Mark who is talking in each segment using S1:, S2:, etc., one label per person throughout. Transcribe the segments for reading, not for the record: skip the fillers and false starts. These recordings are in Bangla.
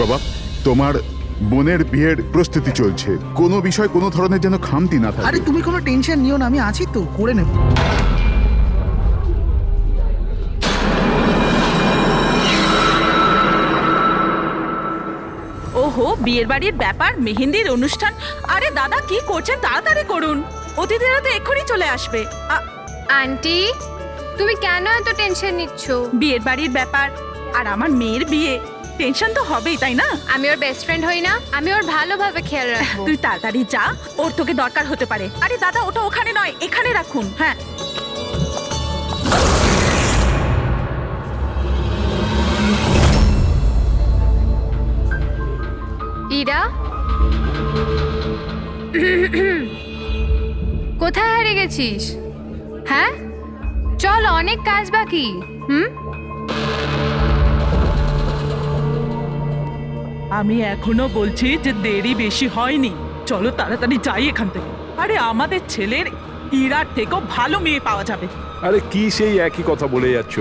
S1: বাবা, তোমার বোনের বিয়ের প্রস্তুতি চলছে, কোনো বিষয় কোনো ধরনের যেন খামতি না থাকে।
S2: আরে তুমি কোনো টেনশন নিও না, আমি আছি তো, করে নেব।
S3: ওহো, বিয়ের বাড়ির ব্যাপার, মেহেন্দির অনুষ্ঠান। আরে দাদা কি করছেন, তাড়াতাড়ি করুন, অতিথিরা তো এক্ষুনি চলে আসবে।
S4: আন্টি, তুমি কেন এত টেনশন নিচ্ছ?
S3: বিয়ের বাড়ির ব্যাপার আর আমার মেয়ের বিয়ে, টেনশন তো হবেই, তাই না?
S4: আমি ওর বেস্ট ফ্রেন্ড হই না? আমি ওর ভালোভাবে খেয়াল রাখবো।
S3: তুই তাড়াতাড়ি যা, ওর তোকে দরকার হতে পারে। আরে দাদা, ওটা ওখানে নয়, এখানে রাখুন। হ্যাঁ,
S4: ইরা, কোথায় হারিয়ে গেছিস? হ্যাঁ, চল, অনেক কাজ বাকি।
S3: আমি এখনো বলছি যে দেরি বেশি হয়নি, চলো তাড়াতাড়ি যাই এখান থেকে। আরে আমাদের ছেলের ইরার থেকেও ভালো মেয়ে পাওয়া যাবে।
S5: আরে কি সেই একই কথা বলে যাচ্ছ?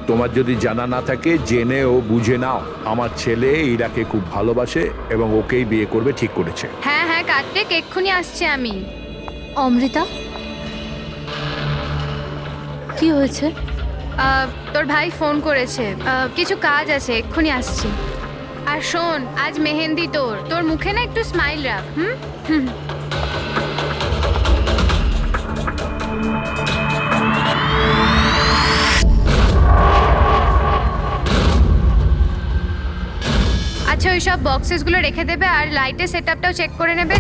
S5: তোমার যদি জানা না থাকে জেনে ও বুঝে নাও, আমার ছেলে ইরাকে খুব ভালোবাসে এবং ওকেই বিয়ে করবে ঠিক করেছে।
S4: হ্যাঁ হ্যাঁ কার্তিক, এক্ষুনি আসছি আমি।
S6: অমৃতা, কি হয়েছে?
S4: তোর ভাই ফোন করেছে, কিছু কাজ আছে, এক্ষুনি আসছি। আর শোন, আজ মেহেন্দি তোর, তোর মুখে না একটু স্মাইল রাখ। হুম। আচ্ছা, ওই সব বক্সেসগুলো রেখে দেবে আর লাইটের সেটআপটাও চেক করে নেবে।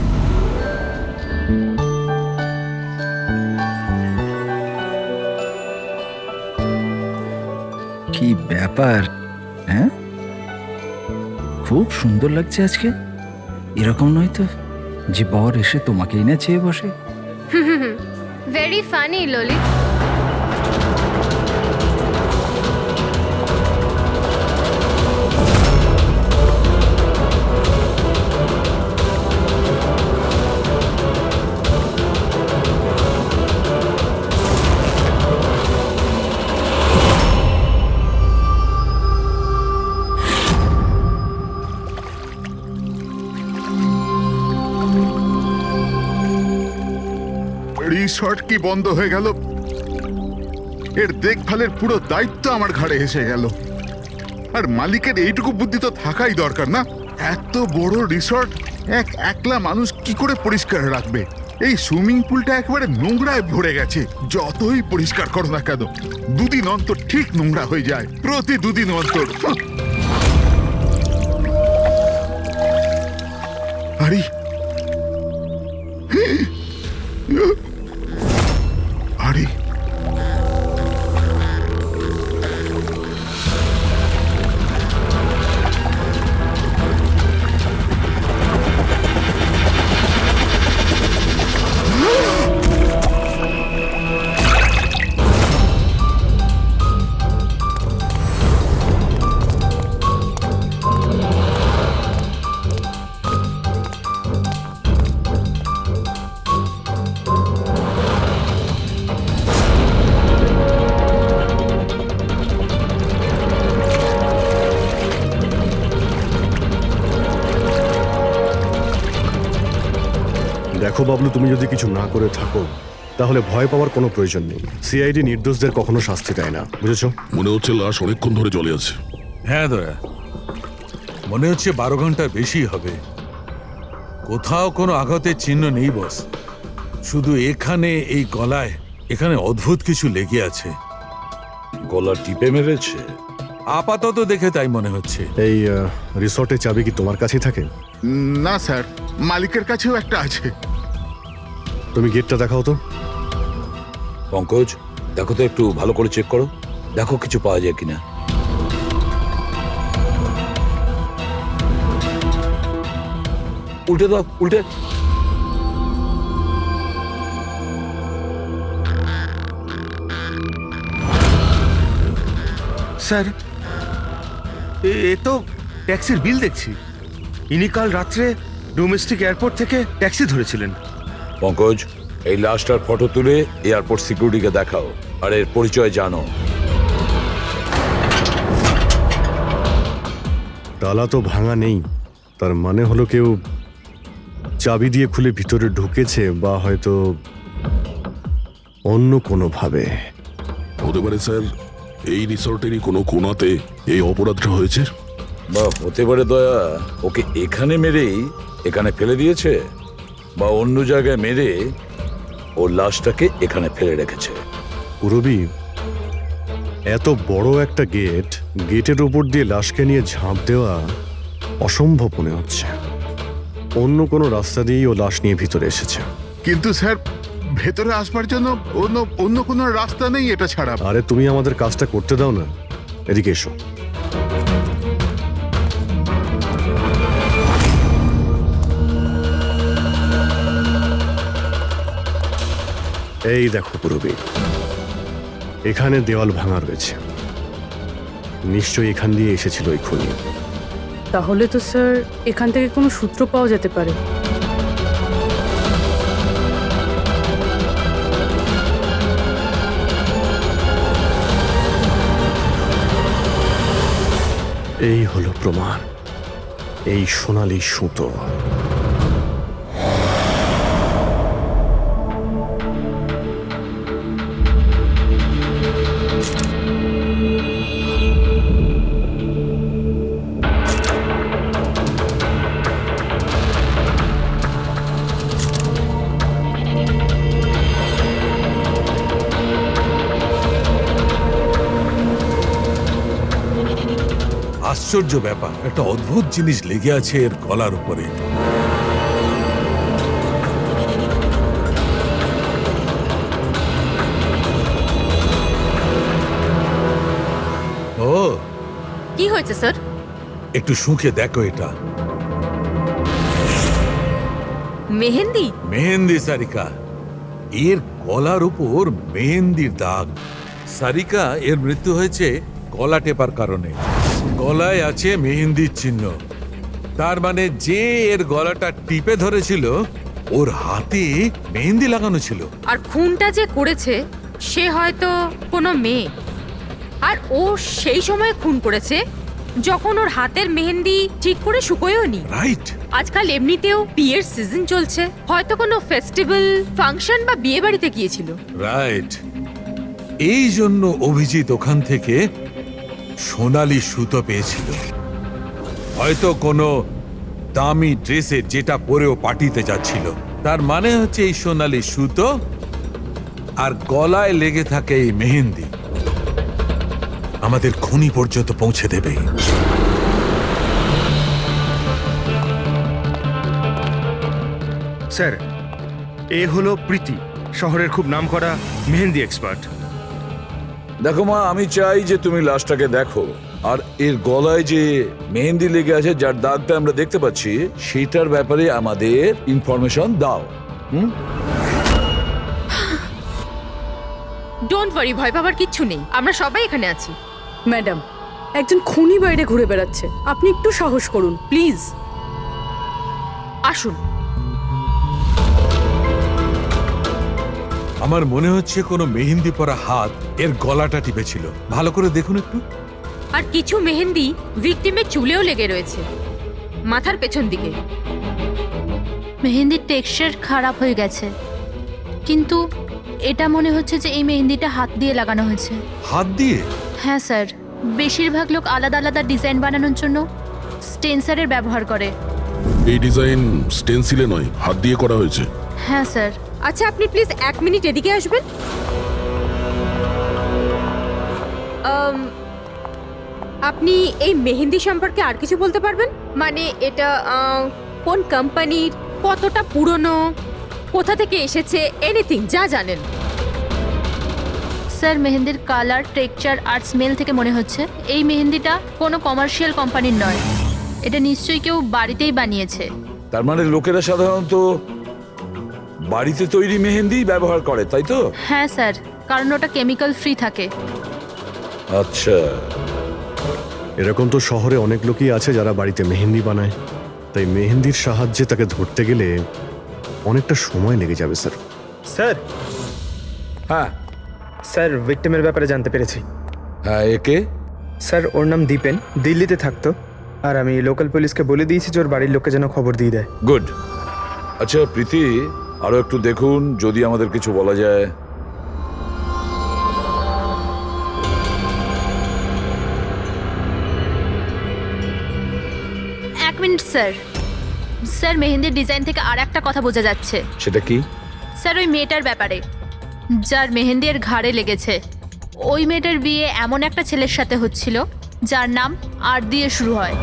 S7: কি ব্যাপার? হ্যাঁ, খুব সুন্দর লাগছে আজকে। এরকম নয় তো যে বর এসে তোমাকেই না চেয়ে বসে।
S4: Very funny Lalit.
S1: রিসর্ট কি বন্ধ হয়ে গেল? এর দেখভালের পুরো দায়িত্ব আমার ঘাড়ে এসে গেল। আর মালিকের এইটুকু বুদ্ধি তো থাকাই দরকার না? এত বড় রিসর্ট একলা মানুষ কি করে পরিষ্কার রাখবে? এই সুইমিং পুলটা একেবারে নোংরায় ভরে গেছে। যতই পরিষ্কার করো না কেন, দুদিন অন্তর ঠিক নোংরা হয়ে যায়, প্রতি দুদিন অন্তর। আরে আরে
S8: দেখো বাবলু, তুমি যদি কিছু না করে থাকো তাহলে ভয় পাওয়ার কোনো প্রয়োজন নেই। সিআইডি নির্দোষদের কখনো শাস্তি দেয় না, বুঝেছো?
S9: মনে হচ্ছে লাশ অনেকক্ষণ ধরে জলে আছে।
S10: হ্যাঁ দয়া, মনে হচ্ছে 12 ঘন্টার বেশি হবে। কোথাও কোনো আঘাতের চিহ্ন নেই বস, শুধু এখানে এই গলায় এখানে অদ্ভুত কিছু লেগে আছে।
S5: গলা টিপে মেরেছে?
S10: আপাতত দেখে তাই মনে হচ্ছে।
S8: এই রিসর্টের চাবি কি তোমার কাছেই থাকে?
S1: না স্যার, মালিকের কাছেও একটা আছে।
S8: তুমি গেটটা দেখাও তো।
S5: পঙ্কজ, দেখো তো, একটু ভালো করে চেক করো, দেখো কিছু পাওয়া যায় কিনা। উল্টে দাও, উল্টে।
S11: স্যার, এ তো ট্যাক্সির বিল দেখছি। ইনি কাল রাত্রে ডোমেস্টিক এয়ারপোর্ট থেকে ট্যাক্সি ধরেছিলেন।
S5: পঙ্কজ, এই লাশটার ফটো তুলে এয়ারপোর্ট সিকিউরিটিকে দেখাও আর এর পরিচয় জানো।
S8: তালা তো ভাঙা নেই, তার মানে হলো কেউ চাবি দিয়ে খুলে ভিতরে ঢুকেছে, বা হয়তো অন্য কোনোভাবে।
S9: হতে পারে স্যার এই রিসর্টেরই কোনো কোণাতে এই অপরাধটা হয়েছে।
S5: বা হতে পারে দয়া ওকে এখানে মেরেই এখানে ফেলে দিয়েছে, বা অন্য জায়গায় মেরে ওর লাশটাকে এখানে ফেলে রেখেছে।
S8: পুরবী, এত বড় একটা গেটের উপর দিয়ে লাশকে নিয়ে ঝাঁপ দেওয়া অসম্ভব মনে হচ্ছে। অন্য কোনো রাস্তা দিয়েই ও লাশ নিয়ে ভিতরে এসেছে।
S1: কিন্তু স্যার ভেতরে আসবার জন্য অন্য কোনো রাস্তা নেই এটা ছাড়া।
S8: আরে তুমি আমাদের কাজটা করতে দাও না, এদিকে এসো। এই দেখো পুরবী, এখানে দেওয়াল ভাঙা রয়েছে, নিশ্চয়ই এখান দিয়ে এসেছিল এই খুনি।
S6: তাহলে তো স্যার এখান থেকে কোনো সূত্র পাওয়া যেতে পারে।
S8: এই হলো প্রমাণ, এই সোনালী সুতো।
S10: আশ্চর্য ব্যাপার, একটা অদ্ভুত জিনিস লেগে আছে এর গলার উপরে। ও,
S6: কি হয়েছে স্যার?
S10: একটু শুঁকে দেখো এটা।
S6: মেহেন্দি?
S10: মেহেন্দি সারিকা, এর গলার উপর মেহেন্দির দাগ। সারিকা এর মৃত্যু হয়েছে গলা টেপার কারণে। গলায় আছে মেহেন্দির চিহ্ন, তার মানে যে এর গলাটা টিপে ধরেছিল ওর হাতে মেহেন্দি লাগানো ছিল।
S6: আর খুনটা যে করেছে সে হয়তো কোনো মেয়ে, আর ও সেই সময় খুন করেছে যখন ওর হাতের মেহেন্দি ঠিক করে শুকোয়ও নি।
S10: রাইট।
S6: আজকাল এমনিতেও বিয়ের সিজন চলছে, হয়তো কোনো ফেস্টিভ্যাল, ফাংশন বা বিয়ে বাড়িতে গিয়েছিল।
S10: রাইট, এই জন্য অভিজিৎ ওখান থেকে সোনালী সুতো পেয়েছিল। হয়তো কোনো দামি ড্রেসে যেটা পরেও পার্টিতে যাচ্ছিল। তার মানে হচ্ছে এই সোনালী সুতো আর গলায় লেগে থাকে এই মেহেন্দি আমাদের খুনি পর্যন্ত পৌঁছে দেবে।
S11: স্যার, এ হলো প্রীতি, শহরের খুব নামকরা মেহেন্দি এক্সপার্ট।
S5: দেখো মা, আমি চাই যে তুমি লাশটাকে দেখো, আর এর গলায় যে মেহেন্দি লেগে আছে, যার দাগটা আমরা দেখতে পাচ্ছি, সেটার ব্যাপারে আমাদের ইনফরমেশন দাও।
S6: ডোন্ট ওয়ারি, ভয় পাবার কিচ্ছু নেই, আমরা সবাই এখানে আছি।
S12: ম্যাডাম, একজন খুনি বাইরে ঘুরে বেড়াচ্ছে, আপনি একটু সাহস করুন প্লিজ।
S6: আসুন।
S10: আমার মনে হচ্ছে কোনো মেহেন্দি পরা হাত এর গলাটা টিপেছিল। ভালো করে দেখুন একটু।
S6: আর কিছু মেহেন্দি ভিকটিমের চুলেও লেগে রয়েছে, মাথার পেছন দিকে।
S4: মেহেন্দির টেক্সচার খারাপ হয়ে গেছে, কিন্তু এটা মনে হচ্ছে যে এই মেহেন্দিটা হাত দিয়ে লাগানো হয়েছে।
S10: হাত দিয়ে?
S4: হ্যাঁ স্যার, বেশিরভাগ লোক আলাদা আলাদা ডিজাইন বানানোর জন্য স্টেন্সারের ব্যবহার করে।
S9: এই ডিজাইন স্টেন্সিলে নয়, হাত দিয়ে করা হয়েছে।
S4: হ্যাঁ স্যার।
S6: আচ্ছা, আপনি প্লিজ 1 মিনিট এদিকে আসবেন। আপনি এই মেহেন্দি সম্পর্কে আর কিছু বলতে পারবেন? মানে এটা কোন কোম্পানির, কতটা পুরনো, কোথা থেকে এসেছে, এনিথিং যা জানেন।
S4: স্যার, মেহেন্দির কালার, টেক্সচার আর স্মেল থেকে মনে হচ্ছে এই মেহেন্দিটা কোনো কমার্শিয়াল কোম্পানির নয়। এটা নিশ্চয়ই কেউ বাড়িতেই বানিয়েছে।
S5: তার মানে লোকেরা সাধারণত বাড়িতে তৈরি মেহেন্দি ব্যবহার করে, তাই তো?
S4: হ্যাঁ স্যার, কারণ ওটা কেমিক্যাল ফ্রি থাকে।
S5: আচ্ছা,
S8: এরকম তো শহরে অনেক লোকই আছে যারা বাড়িতে মেহেন্দি বানায়, তাই মেহেন্দির সাহায্যে তাকে ধরতে গেলে অনেকটা সময় লেগে যাবে স্যার।
S11: স্যার,
S5: হ্যাঁ
S11: স্যার ভিক্টিমের ব্যাপারে জানতে পেরেছি।
S5: হ্যাঁ, একে?
S11: স্যার, ওর নাম দীপেন, দিল্লিতে থাকতো। আর আমি লোকাল পুলিশকে বলে দিয়েছি যে ওর বাড়ির লোককে যেন খবর দিয়ে দেয়।
S5: গুড। আচ্ছা প্রীতি, আরো একটু দেখুন যদি আমাদের কিছু বলা যায়।
S13: এক মিনিট স্যার। স্যার মেহেন্দির ডিজাইন থেকে আর একটা কথা বোঝা যাচ্ছে।
S5: সেটা কি?
S13: স্যার ওই মেয়েটার ব্যাপারে, যার মেহেন্দি এর ঘাড়ে লেগেছে, ওই মেয়েটার বিয়ে এমন একটা ছেলের সাথে হচ্ছিল যার নাম আর দিয়ে শুরু হয়।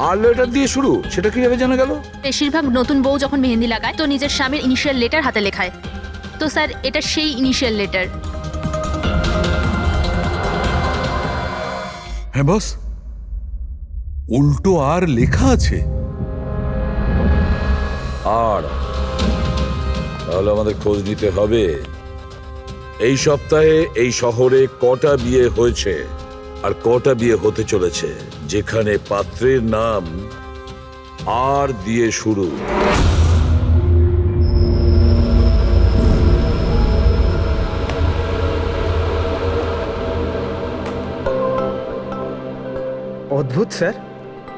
S5: আর লেটার দিয়ে শুরু? সেটা কিভাবে জানা গেল?
S13: বেশিরভাগ নতুন বউ যখন মেহেন্দি লাগায় তো নিজের স্বামীর ইনিশিয়াল লেটার হাতে লেখায়। তো স্যার এটা সেই ইনিশিয়াল লেটার।
S10: হ্যাঁ বস, উল্টো আর লেখা আছে।
S5: আর তাহলে আমাদের খোঁজ নিতে হবে এই সপ্তাহে এই শহরে কটা বিয়ে হয়েছে আর কটা বিয়ে হতে চলেছে যেখানে পাত্রের নাম আর দিয়ে শুরু।
S11: অদ্ভুত স্যার,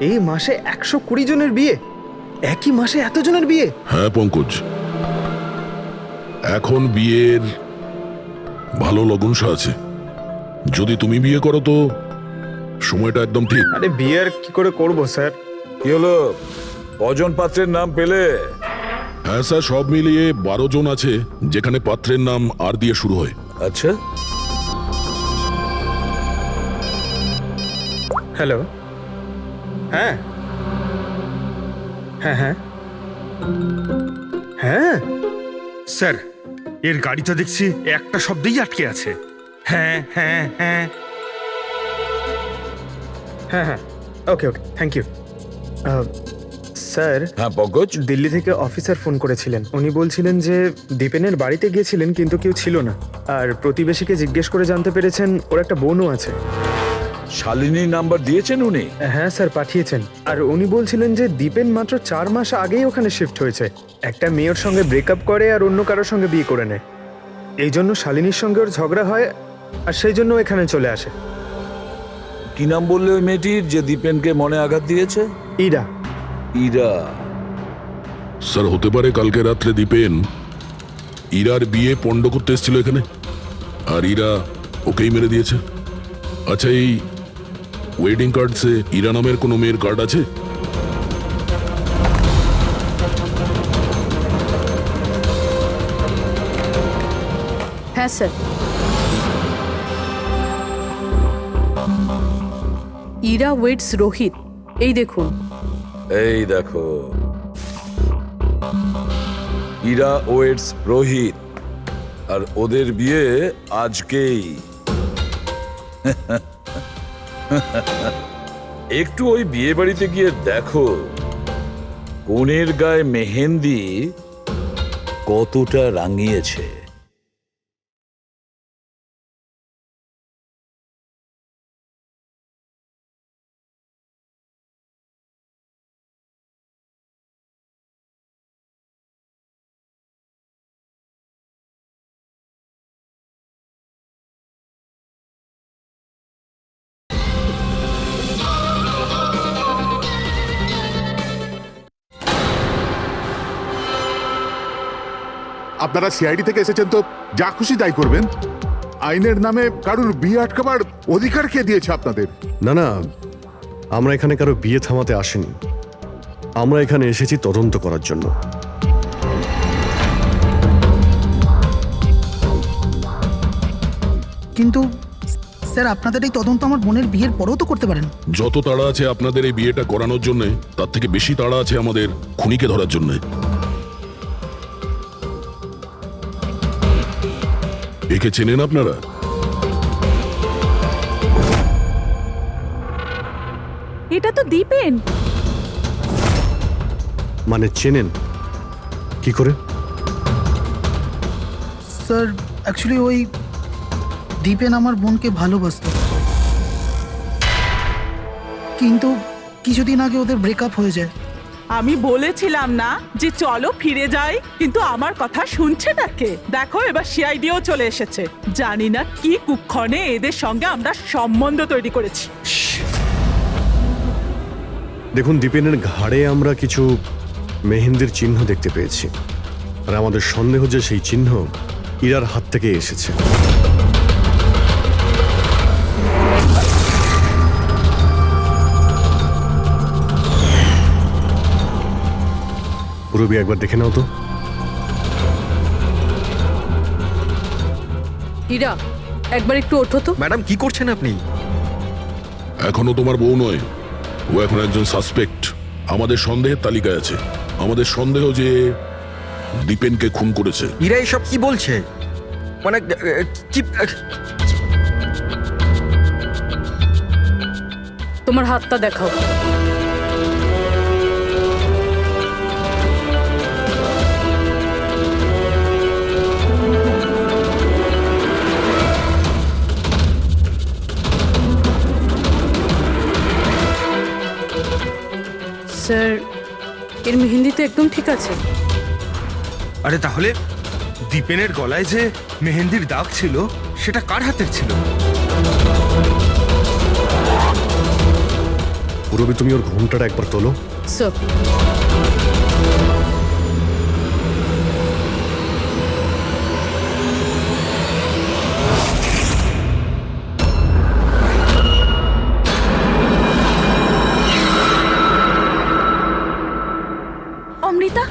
S11: এই মাসে 120 জনের বিয়ে, একই মাসে এতজনের বিয়ে।
S9: হ্যাঁ পঙ্কজ, এখন বিয়ের ভালো লগ্নসা আছে। যদি তুমি বিয়ে করো তো সময়টা একদম ঠিক।
S11: আরে বিয়ে আর কি করে করব স্যার?
S5: কি হলো, কজন পাত্রের নাম পেলে?
S9: হ্যাঁ স্যার, সব মিলিয়ে 12 জন আছে যেখানে পাত্রের নাম আর দিয়ে শুরু হয়।
S5: আচ্ছা,
S11: হ্যালো, হ্যাঁ হ্যাঁ হ্যাঁ হ্যাঁ স্যার, এর গাড়িটা দেখছি একটা শব্দেই আটকে আছে। হ্যাঁ হ্যাঁ হ্যাঁ হ্যাঁ হ্যাঁ, ওকে ওকে, থ্যাংক ইউ স্যার।
S5: হ্যাঁ পঙ্কজ।
S11: দিল্লি থেকে অফিসার ফোন করেছিলেন। উনি বলছিলেন যে দীপেনের বাড়িতে গিয়েছিলেন কিন্তু কেউ ছিল না, আর প্রতিবেশীকে জিজ্ঞেস করে জানতে পেরেছেন ওর একটা বোনও আছে।
S5: শালিনীর নাম্বার দিয়েছেন উনি?
S11: হ্যাঁ স্যার, পাঠিয়েছেন। আর উনি বলছিলেন যে দীপেন মাত্র 4 মাস আগেই ওখানে শিফট হয়েছে। একটা মেয়ের সঙ্গে ব্রেকআপ করে আর অন্য কারোর সঙ্গে বিয়ে করে নেয়। এই জন্য শালিনীর সঙ্গে ওর ঝগড়া হয় আর সেই জন্য এখানে চলে আসে।
S5: কি নাম বললে ওই মেয়েটির যে দীপেনকে মনে আঘাত দিয়েছে?
S11: ইরা।
S5: ইরা?
S9: স্যার হতে পারে কালকে রাত্রে দীপেন ইরার বিয়ে পণ্ড করতে এসেছিল এখানে, আর ইরা ওকেই মেরে দিয়েছে। আচ্ছা, এই ওয়েডিং কার্ডসে ইরা নামের কোনো মেয়ের কার্ড আছে?
S12: হ্যাঁ স্যার। ইরা ওয়েটস রোহিত, এই দেখুন।
S5: এই দেখো, ইরা ওয়েটস রোহিত, আর ওদের বিয়ে আজকেই। একটু ওই বিয়ে বাড়িতে গিয়ে দেখো কনের গায়ে মেহেন্দি কতটা রাঙিয়েছে।
S1: আপনারা সিআইডি থেকে এসেছেন তো যা খুশি তাই করবেন। আইনের নামে কারুর বিয়ে আটকাবার অধিকার কে দিয়েছে আপনাদের?
S8: না না, আমরা এখানে কারো বিয়ে থামাতে আসিনি। আমরা এখানে এসেছি তদন্ত করার জন্য।
S2: কিন্তু স্যার, আপনাদের এই তদন্ত আমার বোনের বিয়ের পরেও তো করতে পারেন।
S9: যত তাড়া আছে আপনাদের এই বিয়েটা করানোর জন্য, তার থেকে বেশি তাড়া আছে আমাদের খুনিকে ধরার জন্য। একে চেনেন আপনারা?
S3: এটা তো দীপেন।
S8: মানে চেনেন কি করে?
S2: স্যার অ্যাকচুয়ালি ওই দীপেন আমার বোনকে ভালোবাসতো, কিন্তু কিছুদিন আগে ওদের ব্রেকআপ হয়ে যায়।
S3: আমি বলেছিলাম না যে চলো ফিরে যাই, কিন্তু আমার কথা শুনছে না কে? দেখো এবার সিআইডিও চলে এসেছে। জানি না কি কুক্ষণে এদের সঙ্গে আমরা সম্বন্ধ তৈরি করেছি।
S8: দেখুন, দীপেনের ঘাড়ে আমরা কিছু মেহেন্দির চিহ্ন দেখতে পেয়েছি, আর আমাদের সন্দেহ যে সেই চিহ্ন ইরার হাত থেকে এসেছে। পুরবি একবার দেখে নাও তো।
S12: হীরা, একবার একটু ওঠো তো।
S11: ম্যাডাম কি করছেন আপনি?
S9: এখনো তোমার বউ নয়, ও এখন একজন সাসপেক্ট। আমাদের সন্দেহের তালিকায় আছে। আমাদের সন্দেহ যে দীপেনকে খুন করেছে।
S11: ইরা এসব কি বলছে? মানে কি?
S12: তোমার হাতটা দেখাও। স্যার, এর মেহেন্দি তো একদম ঠিক আছে।
S11: আরে তাহলে দীপেনের গলায় যে মেহেন্দির দাগ ছিল সেটা কার হাতের ছিল?
S8: পুরবি, তুমি ওর ঘুমটাটা একবার তোলো।
S12: স্যার,
S3: অমৃতা,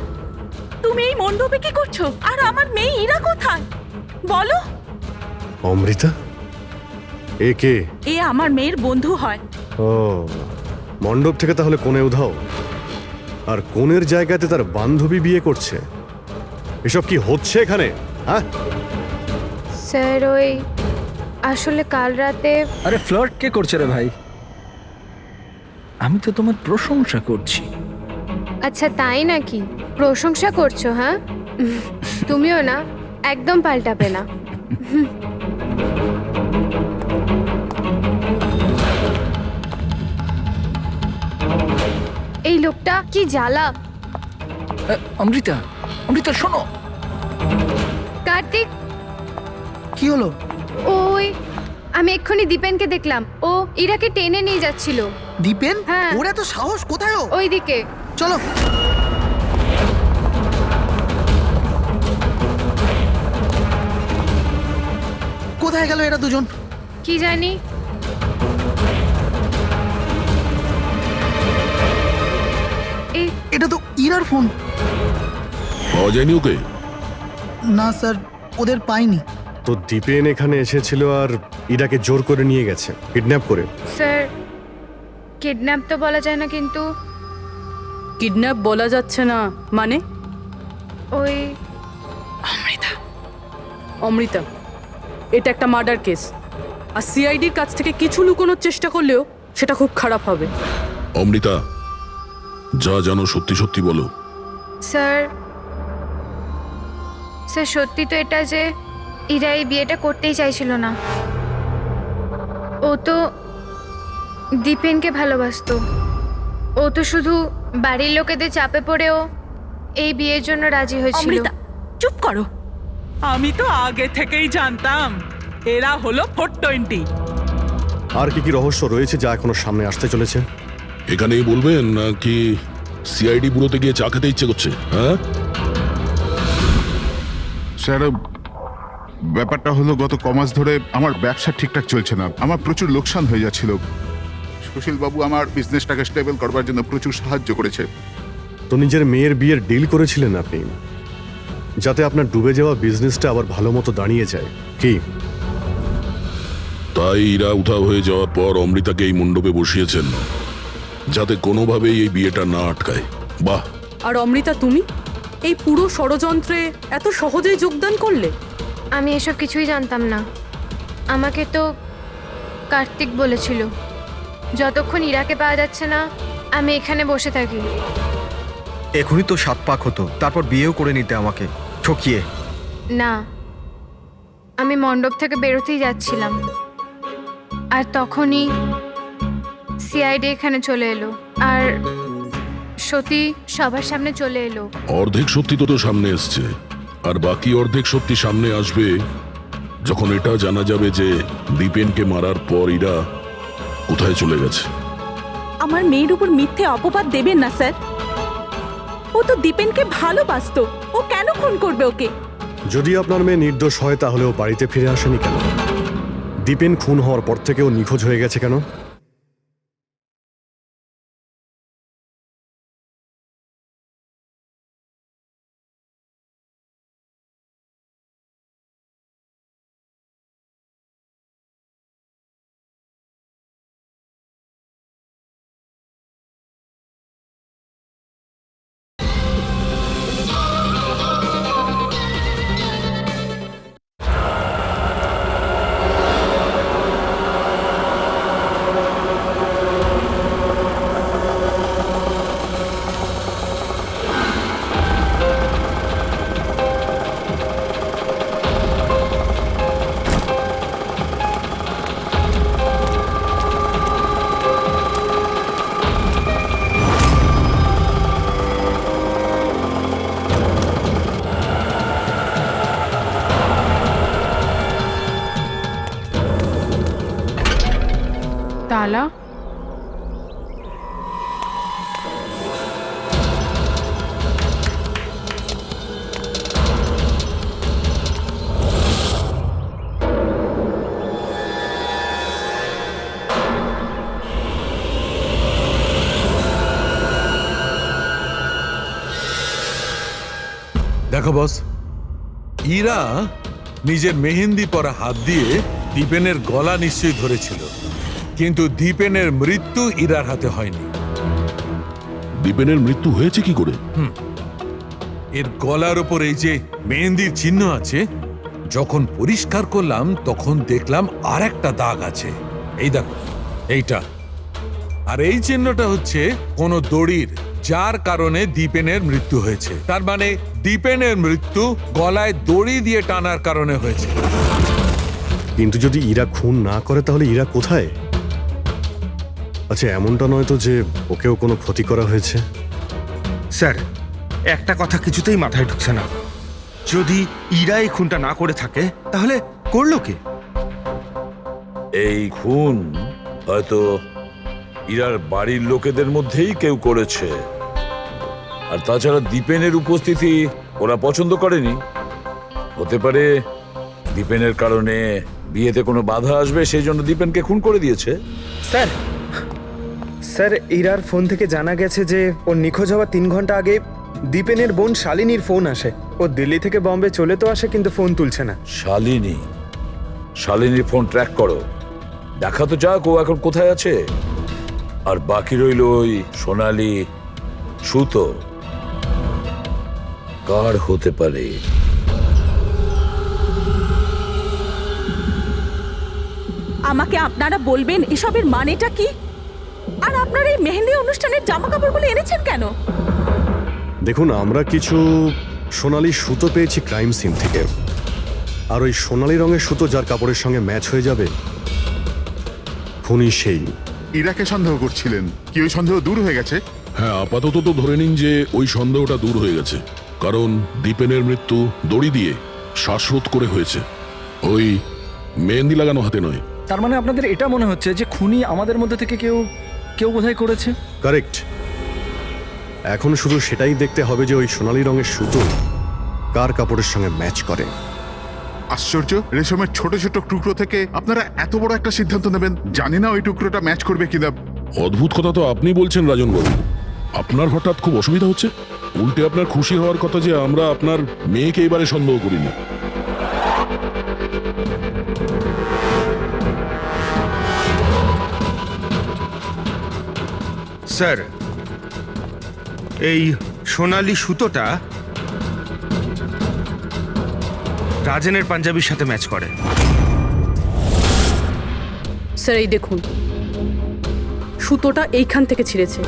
S3: তুমি এই মণ্ডপে কি করছো? আর আমার মেয়ে ইরা কোথায় বলো?
S8: অমৃতা? এ কে?
S3: এ আমার মেয়ের বন্ধু হয়।
S8: ও, মণ্ডপ থেকে তাহলে কোণে উধাও, আর কোণের জায়গাতে তার বান্ধবী বিয়ে করছে। এসব কি হচ্ছে এখানে? হ্যাঁ,
S4: স্যার ওই আসলে কাল রাতে
S7: আরে ফ্লার্ট কে করছে রে ভাই? আমি তো তোমার প্রশংসা করছি।
S4: আচ্ছা তাই নাকি? প্রশংসা করছো? হ্যাঁ, তুমিও না একদম পাল্টাবে না। এই লোকটা কি জ্বালা।
S7: অমৃতা, অমৃতা শোনো।
S4: কার্তিক,
S2: কি হলো?
S4: ওই আমি এক্ষুনি দীপেনকে দেখলাম, ও ইরাকে টেনে নিয়ে যাচ্ছিল।
S2: দীপেন?
S4: হ্যাঁ।
S2: ওর এত সাহস কোথায়? ও
S4: ওইদিকে
S2: চলো। কোথায় গেল এরা দুজন?
S4: কি জানি।
S2: এটা তো ইরার ফোন।
S9: পাওয়া যায়নি ওকে?
S2: না স্যার, ওদের পাইনি।
S8: তো দীপেন এখানে এসেছিল আর ইরাকে জোর করে নিয়ে গেছে, কিডন্যাপ করে।
S4: স্যার, কিডন্যাপ তো বলা যায় না, কিন্তু
S12: কিডন্যাপ বলা যাচ্ছে না মানে?
S4: ওই
S12: অমৃতা, এটা একটা মার্ডার কেস, আর সিআইডির কাছ থেকে কিছু লুকোনোর চেষ্টা করলেও সেটা খুব খারাপ হবে।
S9: অমৃতা, যা জানো সত্যি সত্যি বলো।
S4: স্যার, স্যার সত্যি তো এটা যে ইরা এই বিয়েটা করতেই চাইছিল না। ও তো দীপেনকে ভালোবাসতো। ও তো শুধু বাড়ির লোকেদের চাপে পড়েও এই বিয়ের জন্য রাজি হয়েছিল।
S3: অমৃতা চুপ করো। আমি তো আগে থেকেই জানতাম এরা হলো 420।
S8: আর কি কি রহস্য রয়েছে যা এখনো সামনে আসতে চলেছে?
S9: এখানেই বলবেন নাকি সিআইডি ব্যুরোতে গিয়ে চা খেতে ইচ্ছে করছে? হ্যাঁ
S1: স্যার, ব্যাপারটা হলো গত কমাস ধরে আমার ব্যবসা ঠিকঠাক চলছে না। আমার প্রচুর লোকসান হয়ে যাচ্ছিল। সুশীল বাবু আমার বিজনেসটাকে স্টেবল করবার জন্য প্রচুর সাহায্য করেছে।
S8: তো নিজের মেয়ের বিয়ের ডিল করেছিলেন আপনি, যাতে আপনার ডুবে যাওয়া বিজনেসটা আবার ভালো মতো দাঁড়িয়ে যায়, কি?
S9: তাই ইরা উধাও হয়ে যাওয়ার পর অমৃতাকে এই মণ্ডপে বসিয়েছেন, যাতে কোনোভাবেই এই বিয়েটা না আটকায়। বাহ।
S12: আর অমৃতা, তুমি এই পুরো ষড়যন্ত্রে এত সহজেই যোগদান করলে?
S4: আমি এসব কিছুই জানতাম না। আমাকে তো কার্তিক বলেছিল যতক্ষণ ইরাকে পাওয়া যাচ্ছে না আমি এখানে বসে থাকি।
S11: এখনই তো 7 পাক হতো, তারপর বিয়েও করে নিতে আমাকে ঠকিয়ে।
S4: না, আমি মণ্ডপ থেকে বেরোতেই যাচ্ছিলাম, আর তখনই সিআইডি এখানে চলে এলো। আর সত্যি সবার সামনে চলে এলো।
S9: অর্ধেক সত্যি তো সামনে এসছে, আর বাকি অর্ধেক সত্যি সামনে আসবে যখন এটা জানা যাবে যে দীপেনকে মারার পর ইরা কোথায় চলে গেছে।
S3: আমার মেয়ের উপর মিথ্যে অপবাদ দেবেন না স্যার। ও তো দীপেনকে ভালোবাসতো, ও কেন খুন করবে ওকে?
S8: যদি আপনার মেয়ে নির্দোষ হয় তাহলে ও বাড়িতে ফিরে আসেনি কেন? দীপেন খুন হওয়ার পর থেকে ও নিখোঁজ হয়ে গেছে কেন?
S12: তালা?
S10: দেখো বস, ইরা নিজের মেহেন্দি পরা হাত দিয়ে দীপেনের গলা নিশ্চয়ই ধরেছিল, কিন্তু দীপেনের মৃত্যু ইরার হাতে হয়নি।
S9: দীপেনের মৃত্যু হয়েছে কি করে?
S10: এর গলার ওপর এই যে মেহেন্দির চিহ্ন আছে, যখন পরিষ্কার করলাম তখন দেখলাম আর একটা দাগ আছে। এই দেখো, এইটা। আর এই চিহ্নটা হচ্ছে কোনো দড়ির, যার কারণে দীপেনের মৃত্যু হয়েছে। তার মানে দীপেনের মৃত্যু গলায় দড়ি দিয়ে টানার কারণে হয়েছে।
S8: কিন্তু যদি ইরা খুন না করে তাহলে ইরা কোথায়? আচ্ছা, এমনটা নয় তো যে ওকেও কোনো ক্ষতি করা হয়েছে?
S14: স্যার, একটা কথা কিছুতেই মাথায় ঢুকছে না। যদি ইরা এই খুনটা না করে থাকে তাহলে করলো কে?
S5: এই খুন হয়তো ইরার বাড়ির লোকেদের মধ্যেই কেউ করেছে। আর তাছাড়া দীপেনের উপস্থিতি ওরা পছন্দ করেনি। হতে পারে দীপেনের কারণে বিয়েতে কোনো বাধা আসবে, সেই জন্য দীপেনকে খুন করে দিয়েছে।
S11: স্যার, স্যার, ইরার ফোন থেকে জানা গেছে যে ওর নিখোঁজ হওয়া 3 ঘন্টা আগে দীপেনের বোন শালিনীর ফোন আসে। ও দিল্লি থেকে বম্বে চলে তো আসে, কিন্তু ফোন তুলছে না।
S5: শালিনীর ফোন ট্র্যাক করো, দেখা তো যাক ও এখন কোথায় আছে। আর বাকি রইল ওই সোনালি সুতো, কার হতে পারে?
S3: আমাকে আপনারা বলবেন এসবের মানেটা কি? আর আপনারা এই মেহেন্দি অনুষ্ঠানের জামা কাপড়গুলো এনেছেন কেন?
S8: দেখুন, আমরা কিছু সোনালি সুতো পেয়েছি ক্রাইম সিন থেকে। আর ওই সোনালি রঙের সুতো যার কাপড়ের সঙ্গে ম্যাচ হয়ে যাবে, খুনি সেই।
S1: ইরাকে সন্দেহ করছিলেন, কি ওই সন্দেহ দূর হয়ে গেছে?
S9: হ্যাঁ, আপাতত তো ধরে নিন যে ওই সন্দেহটা দূর হয়ে গেছে, কারণ দীপেনের মৃত্যু দড়ি দিয়ে শ্বাসরোধ করে হয়েছে, ওই মেহেন্দি লাগানো হাতে নয়।
S7: তার মানে আপনাদের এটা মনে হচ্ছে যে খুনি আমাদের মধ্যে থেকে কেউ বোধহয় করেছে?
S8: কারেক্ট। এখন শুধু সেটাই দেখতে হবে যে ওই সোনালি রঙের সুতো কার কাপড়ের সঙ্গে ম্যাচ করে।
S1: আশ্চর্য, রেশমের ছোট ছোট টুকরো থেকে আপনারা এত বড় একটা সিদ্ধান্ত নেবেন। জানি না ওই টুকরোটা ম্যাচ করবে কিনা।
S9: অদ্ভুত কথা তো আপনি বলছেন রাজনবাবু। আপনার হঠাৎ খুব অসুবিধা হচ্ছে? উল্টে আপনার খুশি হওয়ার কথা যে আমরা আপনার মেয়েকে এবারে সন্দেহ করিনি।
S14: স্যার, এই সোনালি সুতোটা রাজেনের পাঞ্জাবির সাথে ম্যাচ করে।
S12: স্যার, এই দেখুন, সুতোটা এইখান থেকে ছিঁড়েছে।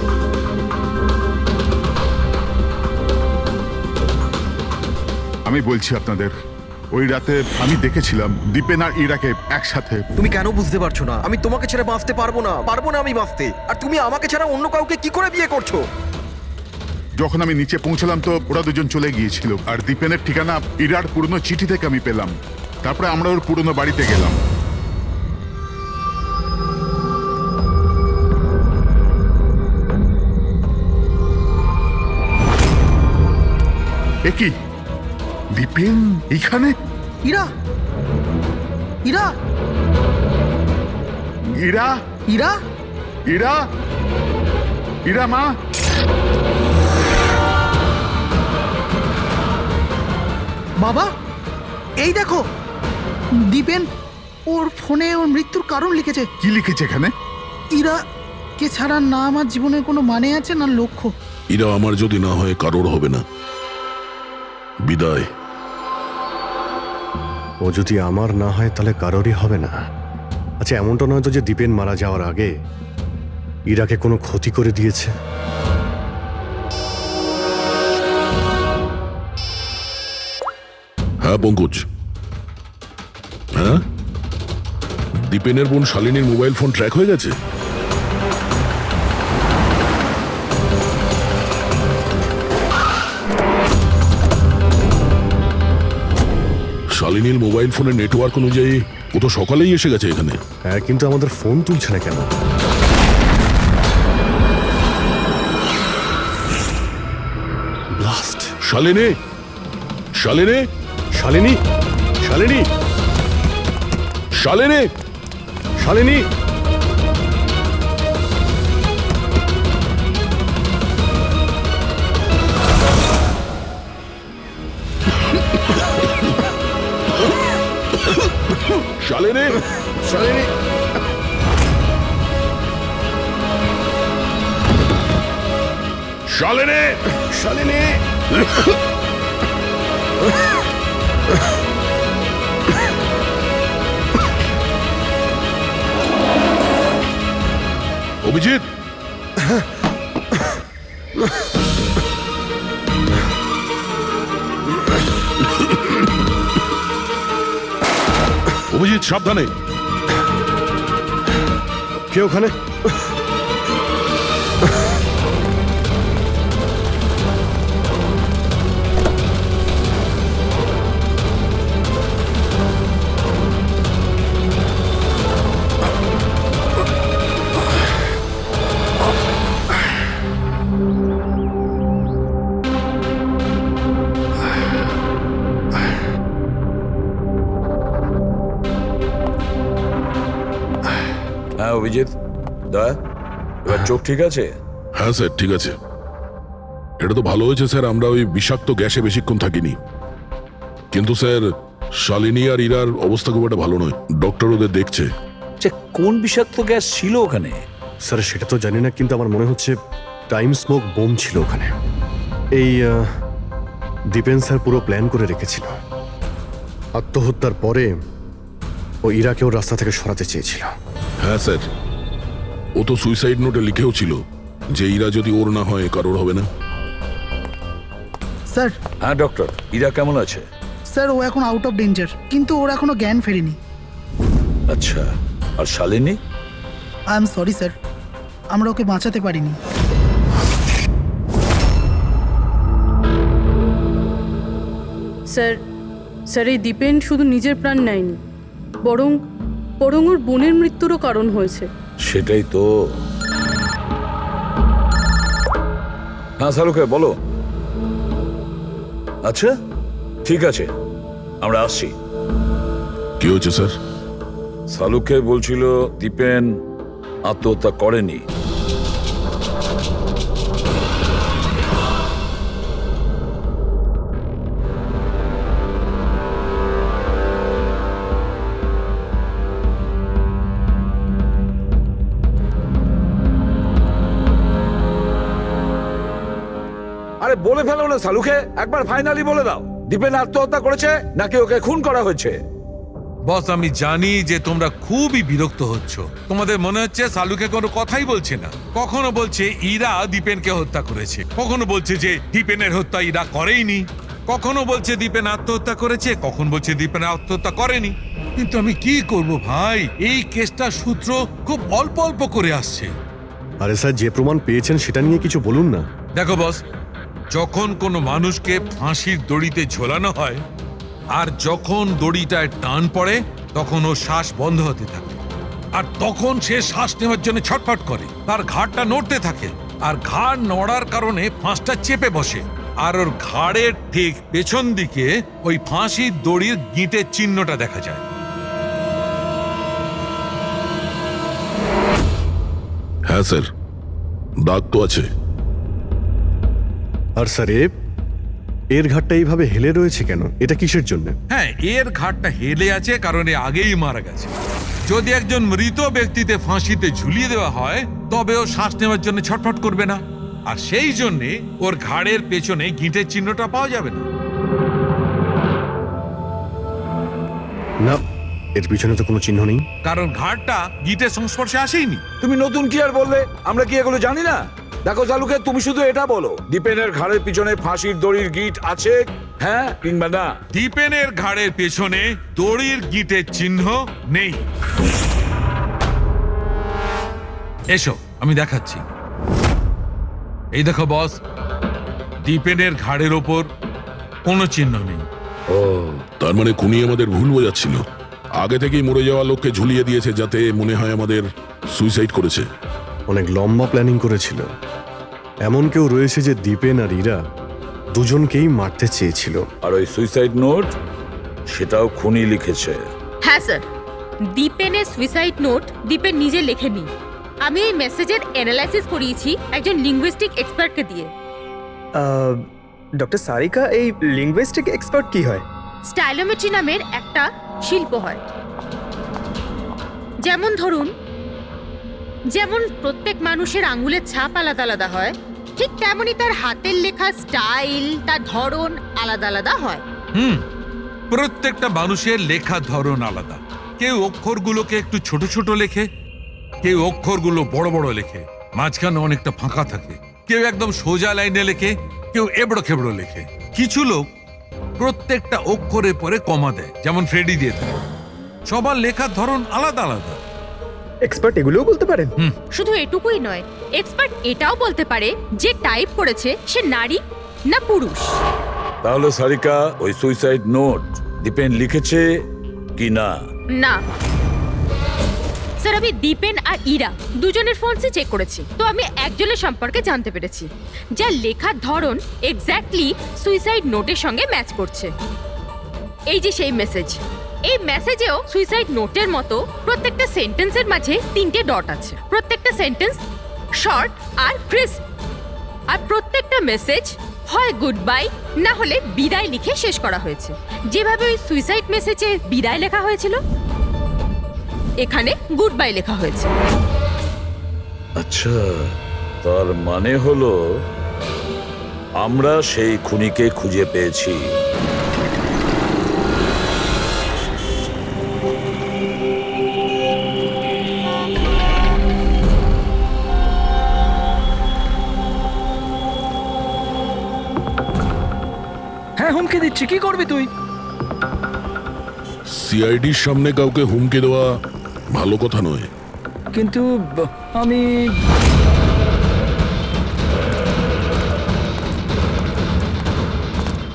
S1: আমি বলছি আপনাদের, ওই রাতে আমি দেখেছিলাম দীপেন আর ইরাকে একসাথে।
S14: তুমি কেন বুঝতে পারছো না? আমি তোমাকে ছেড়ে বাঁচতে পারবো না, আমি বাঁচতে। আর তুমি আমাকে ছাড়া অন্য কাউকে কি করে বিয়ে করছো?
S1: যখন আমি নিচে পৌঁছলাম তো ওরা দুজন চলে গিয়েছিল, আর দীপেনের ঠিকানা ইরার পুরনো চিঠি থেকে আমি পেলাম। তারপরে আমরা ওর পুরনো বাড়িতে গেলাম। এ কি, দীপেন এইখানে?
S2: ইরা, ইরা,
S1: ইরা,
S2: ইরা,
S1: ইরা, ইরা মা।
S2: বাবা, এই দেখো দীপেন ওর ফোনে ওর মৃত্যুর কারণ লিখেছে।
S1: কি লিখেছে এখানে?
S2: ইরা কে ছাড়া না আমার জীবনের কোনো মানে আছে না লক্ষ্য।
S9: ইরা আমার যদি না হয় কারোর হবে না। বিদায়।
S8: ও যদি আমার না হয় তাহলে কারোরই হবে না। আচ্ছা, এমনটা নয় তো যে দীপেন মারা যাওয়ার আগে ইরাকে কোনো ক্ষতি করে দিয়েছে?
S9: হ্যাঁ পঙ্কজ, হ্যাঁ, দীপেনের বোন শালিনীর মোবাইল ফোন ট্র্যাক হয়ে গেছে। শালিনীর মোবাইল ফোনের নেটওয়ার্ক অনুযায়ী ও তো সকালেই এসে গেছে এখানে।
S8: হ্যাঁ, কিন্তু আমাদের ফোন তুলছে না কেন? ব্লাস্ট।
S9: শালিনী, শালিনী,
S8: শালিনী, শালিনী,
S9: শালিনী,
S8: শালিনী।
S9: শালিনী,
S8: শালিনী,
S9: শালিনী,
S8: শালিনী।
S9: অভিজিৎ, অভিজিৎ সাবধানে।
S8: কে ওখানে?
S5: হ্যাঁ অভিজিৎ, দয়া, এবার চোখ ঠিক আছে?
S9: হ্যাঁ স্যার, ঠিক আছে। এটা তো ভালো হয়েছে স্যার আমরা ওই বিষাক্ত গ্যাসে বেশিক্ষণ থাকিনি। কিন্তু স্যার, শালিনী আর ইরার অবস্থা খুব একটা ভালো নয়। ডক্টর ওদের দেখছে।
S7: কোন বিষাক্ত গ্যাস ছিল ওখানে?
S8: স্যার সেটা তো জানি না, কিন্তু আমার মনে হচ্ছে টাইম স্মোক বোম ছিল ওখানে। এই দীপেন স্যার পুরো প্ল্যান করে রেখেছিল। আত্মহত্যার পরে ও ইরাকে ওর রাস্তা থেকে সরাতে চেয়েছিল।
S9: হ্যাঁ স্যার, ও তো সুইসাইড নোটে লিখেও ছিল যে ইরা যদি ওর না হয় কারোর হবে না।
S2: স্যার,
S5: হ্যাঁ ডক্টর, ইরা কেমন আছে?
S2: স্যার ও এখন আউট অফ ডেঞ্জার, কিন্তু ওর এখনো জ্ঞান ফেরেনি।
S5: আচ্ছা, আর Shalini?
S2: I am sorry sir, আমরা ওকে বাঁচাতে পারিনি।
S12: স্যার, স্যার এই দীপেন শুধু নিজের প্রাণ নেয়নি, বরং বরং ওর বোনের মৃত্যুরও কারণ হয়েছে।
S5: সেটাই তো। হ্যাঁ শালুকে বলো। আচ্ছা ঠিক আছে, আমরা আসছি।
S9: কি হচ্ছে স্যার?
S5: শালুকে বলছিল দীপেন আত্মহত্যা করেনি। আরে বলে ফেলো না শালুকে, একবার ফাইনালি বলে দাও, দীপেন আত্মহত্যা করেছে নাকি ওকে খুন করা হয়েছে?
S10: বস, আমি জানি যে তোমরা খুবই বিরক্ত হচ্ছ। তোমাদের মনে হচ্ছে শালুকে কোনো কথাই বলছে না। কখনো বলছে ইরা দীপেনকে হত্যা করেছে, কখনো বলছে যে দীপেনের হত্যা ইরা করেইনি, কখনো বলছে দীপেন আত্মহত্যা করেছে, কখন বলছে দীপেন আত্মহত্যা করেনি। কিন্তু আমি কি করব ভাই, এই কেসটার সূত্র খুব অল্প অল্প করে আসছে।
S8: আরে স্যার, যে প্রমাণ পেয়েছেন সেটা নিয়ে কিছু বলুন না।
S10: দেখো বস, যখন কোনো মানুষকে ফাঁসির দড়িতে ঝোলানো হয় আর যখন দড়িটায় টান পড়ে তখন ও শ্বাস বন্ধ হতে থাকে, আর তখন সে শ্বাস নেওয়ার জন্য ছটফট করে, তার ঘাড়টা নড়তে থাকে, আর ঘাড় নড়ার কারণে ফাঁসটা চেপে বসে, আর ওর ঘাড়ের ঠিক পেছন দিকে ওই ফাঁসির দড়ির গিঁটের চিহ্নটা দেখা যায়।
S9: হ্যাঁ স্যার, দাগ তো আছে।
S8: আর স্যার এর ঘাটটা এইভাবে হেলে রয়েছে কেন? এটা কিসের জন্য?
S10: হ্যাঁ, এর ঘাড়টা হেলে আছে কারণ এ আগেই মারা গেছে। যদি একজন মৃত ব্যক্তিতে ফাঁসিতে ঝুলিয়ে দেওয়া হয় তবে ও শ্বাস নেওয়ার জন্য ছটফট করবে না, আর সেই জন্যে ওর ঘাড়ের পেছনে গিঁটের চিহ্নটা পাওয়া যাবে না।
S8: না, এর পিছনে তো কোনো চিহ্ন নেই।
S10: কারণ ঘাড়টা গিঁটের সংস্পর্শে আসেইনি।
S5: তুমি নতুন কি আর বললে? আমরা কি এগুলো জানি না? দেখো চালুকে, তুমি শুধু এটা বলো, দীপেনের ঘাড়ের পিছনে ফাঁসির দড়ির গিঁট আছে, হ্যাঁ কিংবা না?
S10: দীপেনের ঘাড়ের পেছনে দড়ির গিঁটের চিহ্ন নেই। এসো আমি দেখাচ্ছি। এই দেখো বস, দীপেনের ঘাড়ের ওপর কোনো চিহ্ন নেই।
S9: ও, তার মানে খুনি আমাদের ভুল বোঝাচ্ছিল। আগে থেকেই মরে যাওয়া লোককে ঝুলিয়ে দিয়েছে যাতে মনে হয় আমাদের সুইসাইড করেছে।
S8: অনেক লম্বা প্ল্যানিং করেছিল। এমন কেউ রয়েছে যে দীপেন আর ইরা দুজনকেই মারতে চেয়েছিল।
S5: আর ওই সুইসাইড নোট, সেটাও খুনি লিখেছে।
S6: হ্যাঁ স্যার, দীপেনের সুইসাইড নোট দীপেন নিজে লেখেনি। আমি এই মেসেজের অ্যানালাইসিস করিয়েছি একজন লিঙ্গুইস্টিক এক্সপার্টকে দিয়ে।
S11: ডক্টর সারিকা, এই লিঙ্গুইস্টিক এক্সপার্ট কি হয়?
S6: স্টাইলোমেট্রি নামের একটা শিল্প হয়। যেমন ধরুন, যেমন প্রত্যেক মানুষের আঙ্গুলের ছাপ আলাদা আলাদা হয়, ঠিক তেমনই তার হাতের লেখা স্টাইল, তার ধরন আলাদা আলাদা হয়।
S10: প্রত্যেকটা মানুষের লেখার ধরন আলাদা। কেউ অক্ষরগুলোকে একটু ছোট ছোট লেখে, কেউ অক্ষরগুলো বড় বড় লেখে, মাঝখানে অনেকটা ফাঁকা থাকে, কেউ একদম সোজা লাইনে লেখে, কেউ এবড়ো খেবড়ো লেখে। কিছু লোক প্রত্যেকটা অক্ষরের পরে কমা দেয়, যেমন ফ্রেডি দিয়ে থাকে। সবার লেখার ধরন আলাদা আলাদা।
S11: এক্সপার্ট এগুলোও বলতে পারেন?
S6: শুধু এটুকুই নয়, এক্সপার্ট এটাও বলতে পারে যে টাইপ করেছে সে নারী না পুরুষ।
S5: তাহলে সারিকা, ওই সুইসাইড নোট দীপেন লিখেছে কি না?
S6: না স্যার, আমি দীপেন আর ইরা দুজনের ফোনসই চেক করেছি, তো আমি একজনের সম্পর্কে জানতে পেরেছি যার লেখার ধরন এক্স্যাক্টলি সুইসাইড নোটের সঙ্গে ম্যাচ করছে। এই যে সেই মেসেজ, এই মেসেজেও সুইসাইড নোটের মতো প্রত্যেকটা সেন্টেন্সের মাঝে 3টে ডট আছে। প্রত্যেকটা সেন্টেন্স শর্ট আর ক্রিস্প, আর প্রত্যেকটা মেসেজ হয় গুড বাই না হলে বিদায় লিখে শেষ করা হয়েছে। যেভাবে ওই সুইসাইড মেসেজে বিদায় লেখা হয়েছিল, এখানে গুড বাই লেখা হয়েছে।
S5: আচ্ছা, তার মানে হলো আমরা সেই খুনিকে খুঁজে পেয়েছি।
S7: হ্যাঁ, হুমকি দিচ্ছি, কি করবি তুই?
S9: সিআইডির সামনে কাউকে হুমকি দেওয়া ভালো কথা নয়।
S7: কিন্তু আমি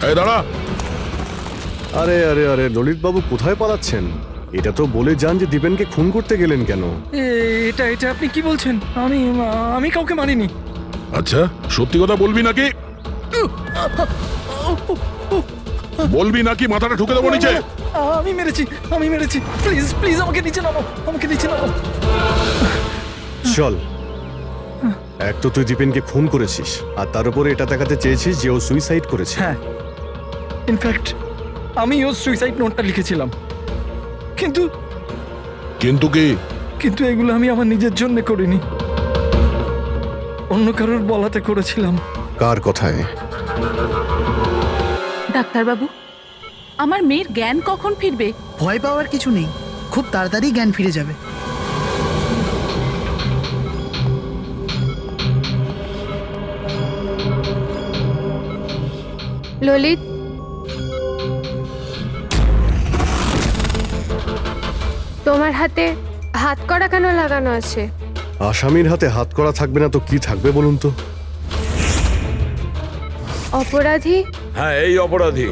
S9: এই দাঁড়া!
S8: আরে আরে আরে, ললিত বাবু কোথায় পালাচ্ছেন? এটা তো বলে যান যে দীপেনকে খুন করতে গেলেন কেন?
S7: এটা এটা আপনি কি বলছেন? আমি কাউকে মারিনি।
S9: আচ্ছা, সত্যি কথা বলবি নাকি? বলবি নাকি মাথাটা ঠুকে দেবো নিচে?
S7: আমি মেরেছি। প্লিজ প্লিজ আমাকে নিচে নামো।
S8: চল, এক তো তুই দীপেনকে খুন করেছিস, আর তার উপরে এটা দেখাতে চেয়েছিস যে ও সুইসাইড করেছে।
S7: হ্যাঁ, ইনফ্যাক্ট আমি ওর সুইসাইড নোটটা লিখেছিলাম। কিন্তু
S9: কি?
S7: কিন্তু এগুলো আমি আমার নিজের জন্য করিনি, অন্য কারোর বলাতে করেছিলাম।
S8: কার কথায়?
S3: ডাক্তারবাবু, আমার মেয়ের জ্ঞান কখন ফিরবে?
S2: ভয় পাওয়ার কিছু নেই, খুব তাড়াতাড়ি জ্ঞান ফিরে যাবে।
S4: ললিত, তোমার হাতে হাত করা কেন লাগানো আছে?
S8: আসামির হাতে হাত করা থাকবে না তো কি থাকবে বলুন তো?
S4: অপরাধী?
S5: হ্যাঁ, এই অপরাধী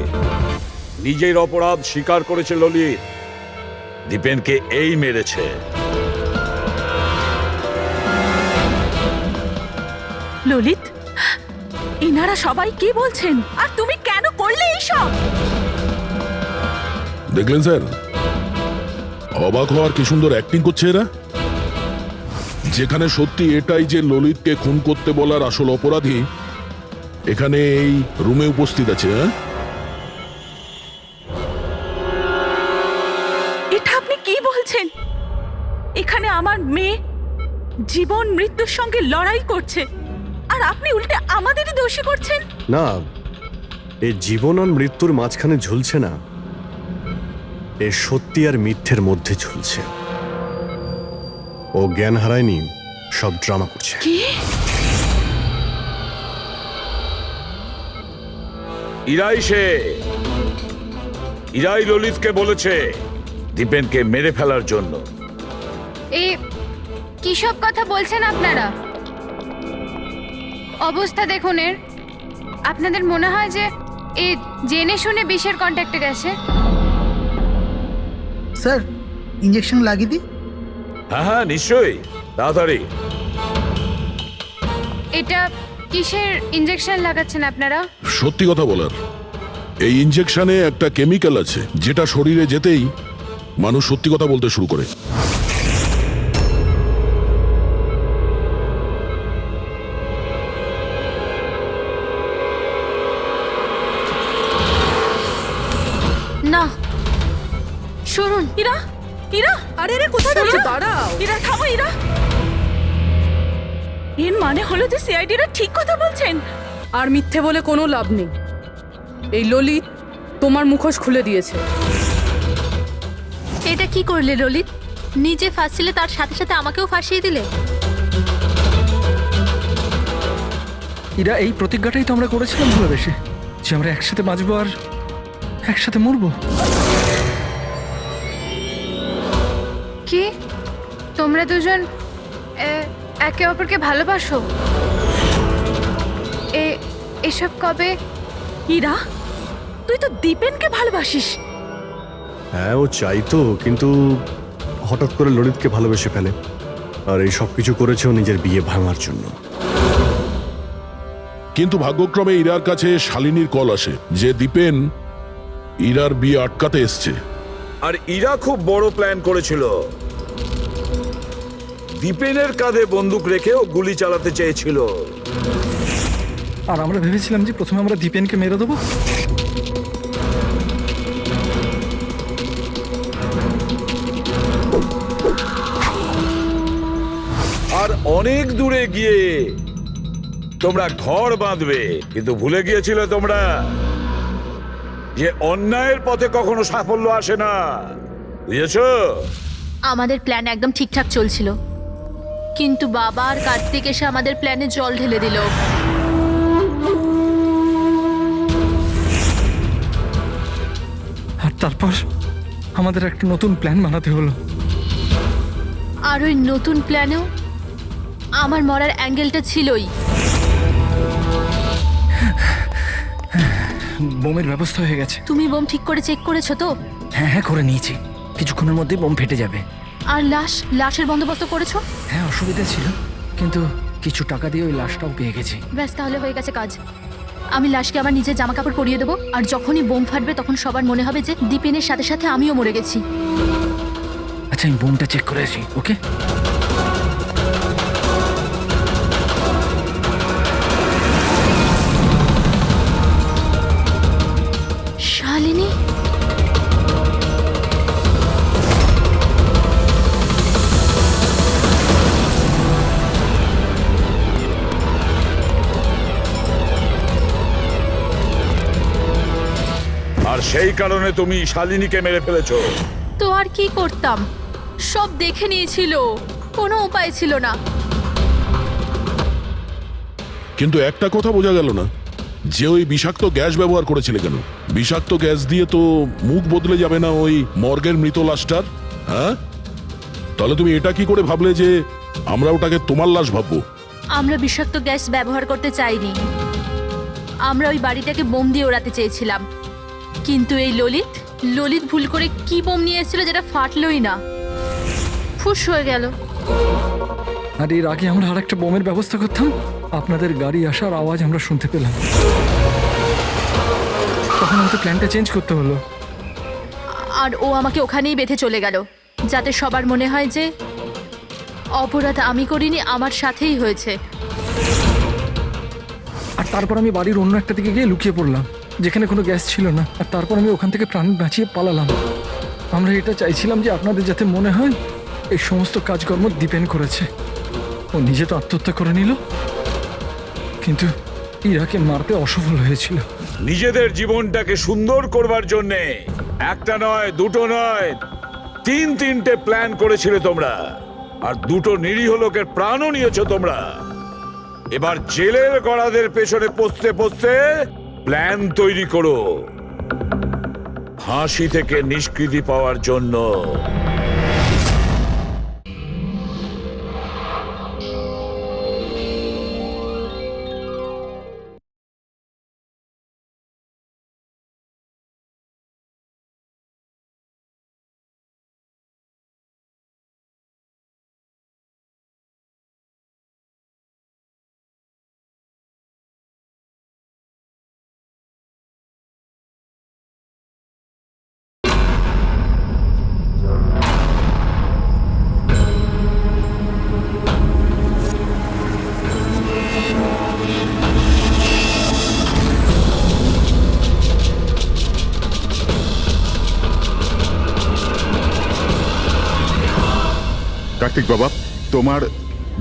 S5: নিজের অপরাধ স্বীকার করেছে ললিত। দীপেনকে এই মেরেছে।
S3: ললিত, এনারা সবাই কি বলছেন আর তুমি কেন করলে এইসব?
S9: দেখলেন স্যার, অবাক হওয়ার কি সুন্দর অ্যাক্টিং করছে এরা। যেখানে সত্যি এটাই যে ললিতকে খুন করতে বলার আসল অপরাধী এখানে এই রুমে উপস্থিত আছে। হ্যাঁ,
S3: এটা আপনি কি বলছেন? এখানে আমার মেয়ে জীবন মৃত্যুর সঙ্গে লড়াই করছে আর আপনি উল্টে আমাদেরই দোষী করছেন।
S8: না, এই জীবন আর মৃত্যুর মাঝখানে ঝুলছে না, এ সত্যি আর মিথ্যের মধ্যে ঝুলছে। ও জ্ঞান হারায়নি, সব ড্রামা করছে।
S3: কি?
S5: ইরাই ললিতকে বলেছে দীপেনকে মেরে ফেলার জন্য।
S4: এই কি সব কথা বলছেন আপনারা? অবস্থা দেখুন এর। আপনাদের মনে হয় যে এ জেনে শুনে বিষের কন্ট্যাক্টে গেছে?
S2: স্যার, ইঞ্জেকশন লাগিয়ে দিই?
S5: হ্যাঁ হ্যাঁ, নিশ্চয়ই, তাড়াতাড়ি।
S4: এটা কিসের ইঞ্জেকশন লাগাচ্ছেন আপনারা?
S9: সত্যি কথা বলার, এই ইনজেকশনে একটা কেমিক্যাল আছে যেটা শরীরে যেতেই মানুষ সত্যি কথা বলতে শুরু করে।
S13: না, শুনুন।
S3: ইরা, ইরা, আরে রে, কোথায় যাচ্ছ? দাঁড়াও ইরা, থামো ইরা। এর মানে হলো যে সিআইডিরা ঠিক কথা বলছেন।
S12: আর মিথ্যে বলে কোনো লাভ নেই। এই ললিত তোমার মুখোশ খুলে দিয়েছে।
S13: এটা কি করলে ললিত? নিজে ফাঁসছিলে, তার সাথে সাথে আমাকেও ফাঁসিয়ে দিলে।
S7: এরা এই প্রতিজ্ঞাটাই তো আমরা করেছিলাম ভালোবেসে, যে আমরা একসাথে বাঁচবো আর একসাথে মরবো।
S4: কি তোমরা দুজন একে অপরকে ভালোবাসো? এসব কবে?
S3: ইরা, তুই তো দীপেনকে ভালোবাসিস।
S8: হ্যাঁ, ও চাইতো, কিন্তু হঠাৎ করে ললিতকে ভালোবেসে ফেলে। আর এই সব কিছু করেছে ও নিজের বিয়ে ভাঙার জন্য।
S9: কিন্তু ভাগ্যক্রমে ইরার কাছে শালিনীর কল আসে যে দীপেন ইরার বিয়ে আটকাতে এসছে।
S5: আর ইরা খুব বড় প্ল্যান করেছিল। দীপেনের কাঁধে বন্দুক রেখে ও গুলি চালাতে চেয়েছিল।
S7: আর আমরা ভেবেছিলাম যে প্রথমে আমরা দীপেনকে মেরে দেবো।
S5: আর অনেক দূরে গিয়ে তোমরা ঘর বাঁধবে, কিন্তু ভুলে গিয়েছিলে তোমরা যে অন্যায়ের পথে কখনো সাফল্য আসে না। বুঝেছো?
S13: আমাদের প্ল্যান একদম ঠিকঠাক চলছিল, কিন্তু বাবা আর কার্তিক এসে আমাদের প্ল্যানে জল ঢেলে দিল।
S7: আর তারপর আমাদের একটা নতুন প্ল্যান বানাতে হলো।
S13: আর ওই নতুন প্ল্যানেও আমার মরার অ্যাঙ্গেলটা ছিলই।
S7: বোমের ব্যবস্থা হয়ে গেছে।
S13: তুমি বোম ঠিক করে চেক করেছো তো?
S7: হ্যাঁ হ্যাঁ, করে নিয়েছি। কিছুক্ষণের মধ্যে বোম ফেটে যাবে।
S13: আর লাশের বন্দোবস্ত করেছো?
S7: হ্যাঁ, অসুবিধা ছিল, কিন্তু কিছু টাকা দিয়ে ওই লাশটাও পেয়ে গেছি।
S13: ব্যাস, তাহলে হয়ে গেছে কাজ। আমি লাশকে আমার নিজের জামা কাপড় পরিয়ে দেবো, আর যখনই বোম ফাটবে তখন সবার মনে হবে যে দীপেনের সাথে সাথে আমিও মরে গেছি।
S7: আচ্ছা, আমি বোমটা চেক করে আসি। ওকে?
S13: শালিনী,
S5: আর সেই কারণে তুমি শালিনীকে মেরে ফেলেছো।
S13: তো আর কি করতাম? সব দেখে নিয়েছিল, কোনো উপায় ছিল না।
S9: কিন্তু একটা কথা বোঝা গেল না, যে ওই বিষাক্ত গ্যাস ব্যবহার করেছিলে কেন? বিষাক্ত গ্যাস দিয়ে তো মুখ বদলে যাবে না ওই মর্গের মৃত লাশটার? হ্যাঁ, তাহলে তুমি এটা কি করে ভাবলে যে আমরা ওটাকে তোমার লাশ ভাববো?
S13: আমরা বিষাক্ত গ্যাস ব্যবহার করতে চাইনি। আমরা ওই বাড়িটাকে বোম দিয়ে ওড়াতে চেয়েছিলাম, কিন্তু এই ললিত ভুল করে কি বোম নিয়ে এসেছিল যেটা ফাটলোই না, ফুস হয়ে গেল।
S7: আর এর আগে আমরা আরেকটা বোমের ব্যবস্থা করতাম, আপনাদের গাড়ি আসার আওয়াজ আমরা শুনতে পেলাম, তখন আমাদের প্ল্যানটা চেঞ্জ করতে হলো।
S13: আর ও আমাকে ওখানেই বেঁধে চলে গেল, যাতে সবার মনে হয় যে অপরাধ আমি করিনি, আমার সাথেই হয়েছে।
S7: আর তারপর আমি বাড়ির অন্য একটা দিকে গিয়ে লুকিয়ে পড়লাম, যেখানে কোনো গ্যাস ছিল না। আর তারপর আমি ওখান থেকে প্রাণ বাঁচিয়ে পালালাম। আমরা এটা চাইছিলাম যে আপনাদের যাতে মনে হয় এই সমস্ত কাজকর্ম দীপেন করেছে। ও নিজে তো আত্মহত্যা করে নিল, কিন্তু ইরাকে মারতে অসফল হয়েছিল।
S5: নিজেদের জীবনটাকে সুন্দর করবার জন্যে একটা নয়, দুটো নয়, তিনটে প্ল্যান করেছিলে তোমরা, আর দুটো নিরীহ লোকের প্রাণও নিয়েছো তোমরা। এবার জেলের গড়াদের পেছনে পৌঁছতে পৌঁছতে প্ল্যান তৈরি করো ফাঁসি থেকে নিষ্কৃতি পাওয়ার জন্য।
S1: কার্তিক বাবা, তোমার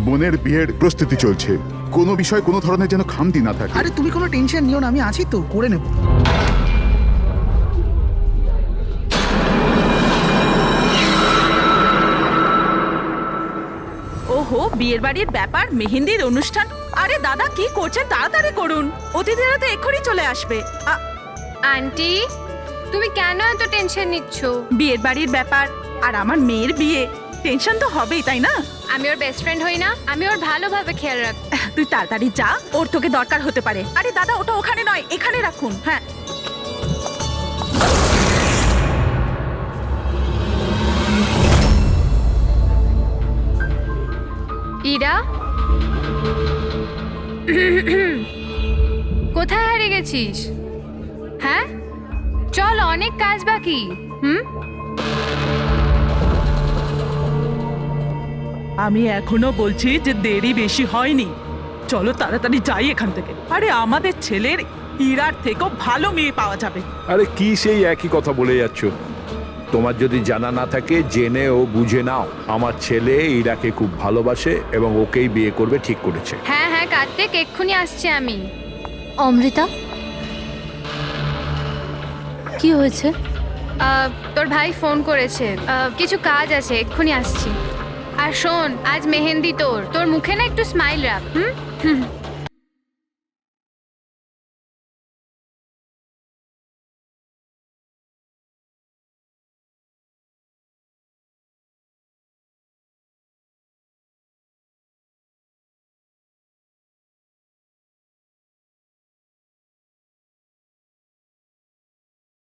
S1: বোনের বিয়ের প্রস্তুতি চলছে, কোনো বিষয় কোনো ধরনের যেন খামতি না থাকে।
S2: আরে তুমি কোনো টেনশন নিও না, আমি আছি তো, করে নেব।
S3: ওহো, বিয়ের বাড়ির ব্যাপার, মেহেন্দির অনুষ্ঠান। আরে দাদা কি করছেন, তাড়াতাড়ি করুন, অতিথিরা তো এক্ষুনি চলে আসবে।
S4: আন্টি, তুমি কেন এত টেনশন নিচ্ছ?
S3: বিয়ের বাড়ির ব্যাপার আর আমার মেয়ের বিয়ে, টেনশন তো হবেই, তাই না?
S4: আমি ওর বেস্ট ফ্রেন্ড হই না? আমি ওর ভালোভাবে খেয়াল রাখ।
S3: তুই তাড়াতাড়ি যা, ওর তোকে দরকার হতে পারে। আরে দাদা, ওটা ওখানে নয়, এখানে রাখুন। হ্যাঁ,
S4: ইরা, কোথায় হারিয়ে গেছিস? হ্যাঁ, চল, অনেক কাজ বাকি।
S3: আমি এখনো বলছি যে দেরি বেশি হয়নি, চলো তাড়াতাড়ি যাই এখান থেকে। আরে আমাদের ছেলের ইরার থেকেও ভালো মেয়ে পাওয়া যাবে।
S5: আরে কি সেই একই কথা বলে যাচ্ছ? তোমার যদি জানা না থাকে জেনে ও বুঝে নাও, আমার ছেলে ইরাকে খুব ভালোবাসে এবং ওকেই বিয়ে করবে ঠিক করেছে।
S4: হ্যাঁ হ্যাঁ কার্তিক, এক্ষুনি আসছি আমি।
S13: অমৃতা, কি হয়েছে?
S4: তোর ভাই ফোন করেছে, কিছু কাজ আছে, এক্ষুনি আসছি। আর শোন, আজ মেহেন্দি তোর মুখে না একটু স্মাইল রাখ। হুম।